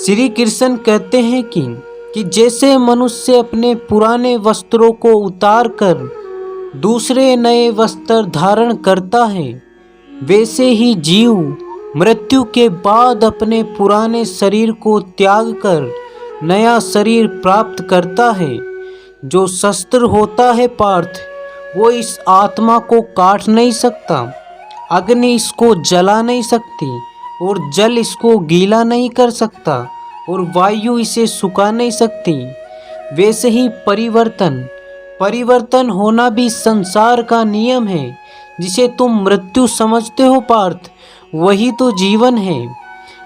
श्री कृष्ण कहते हैं कि जैसे मनुष्य अपने पुराने वस्त्रों को उतार कर दूसरे नए वस्त्र धारण करता है, वैसे ही जीव मृत्यु के बाद अपने पुराने शरीर को त्याग कर नया शरीर प्राप्त करता है। जो शस्त्र होता है पार्थ, वो इस आत्मा को काट नहीं सकता, अग्नि इसको जला नहीं सकती और जल इसको गीला नहीं कर सकता और वायु इसे सुखा नहीं सकती। वैसे ही परिवर्तन होना भी संसार का नियम है। जिसे तुम मृत्यु समझते हो पार्थ, वही तो जीवन है।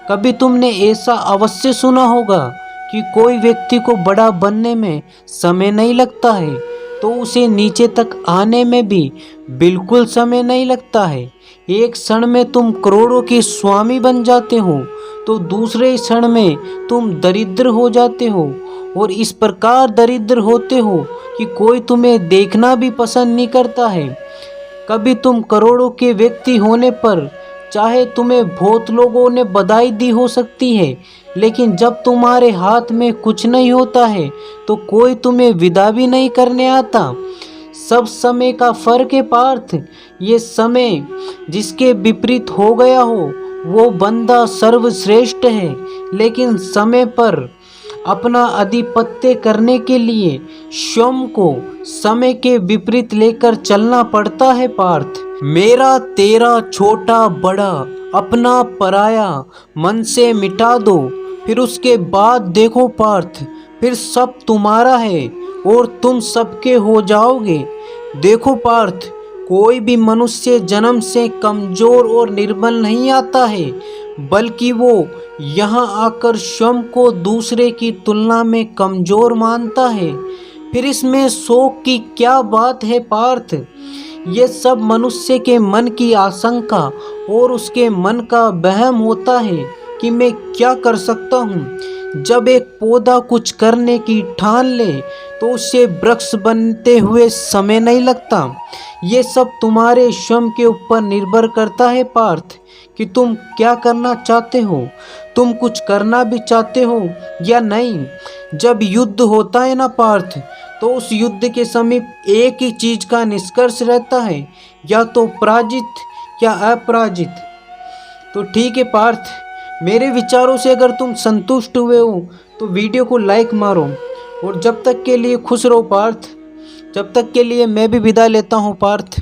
कभी तुमने ऐसा अवश्य सुना होगा कि कोई व्यक्ति को बड़ा बनने में समय नहीं लगता है, तो उसे नीचे तक आने में भी बिल्कुल समय नहीं लगता है। एक क्षण में तुम करोड़ों के स्वामी बन जाते हो, तो दूसरे क्षण में तुम दरिद्र हो जाते हो और इस प्रकार दरिद्र होते हो कि कोई तुम्हें देखना भी पसंद नहीं करता है। कभी तुम करोड़ों के व्यक्ति होने पर चाहे तुम्हें बहुत लोगों ने बधाई दी हो सकती है, लेकिन जब तुम्हारे हाथ में कुछ नहीं होता है तो कोई तुम्हें विदा भी नहीं करने आता। सब समय का फर्क है पार्थ। ये समय जिसके विपरीत हो गया हो वो बंदा सर्वश्रेष्ठ है, लेकिन समय पर अपना आधिपत्य करने के लिए स्वयं को समय के विपरीत लेकर चलना पड़ता है पार्थ। मेरा तेरा छोटा बड़ा अपना पराया मन से मिटा दो, फिर उसके बाद देखो पार्थ, फिर सब तुम्हारा है और तुम सबके हो जाओगे। देखो पार्थ, कोई भी मनुष्य जन्म से कमजोर और निर्बल नहीं आता है, बल्कि वो यहाँ आकर स्वयं को दूसरे की तुलना में कमजोर मानता है। फिर इसमें शोक की क्या बात है पार्थ? ये सब मनुष्य के मन की आशंका और उसके मन का वहम होता है कि मैं क्या कर सकता हूँ। जब एक पौधा कुछ करने की ठान ले तो उसे वृक्ष बनते हुए समय नहीं लगता। ये सब तुम्हारे स्वयं के ऊपर निर्भर करता है पार्थ कि तुम क्या करना चाहते हो। तुम कुछ करना भी चाहते हो या नहीं। जब युद्ध होता है ना पार्थ, तो उस युद्ध के समीप एक ही चीज का निष्कर्ष रहता है, या तो पराजित या अपराजित। तो ठीक है पार्थ, मेरे विचारों से अगर तुम संतुष्ट हुए हो तो वीडियो को लाइक मारो, और जब तक के लिए खुश रहो पार्थ। जब तक के लिए मैं भी विदा लेता हूँ पार्थ।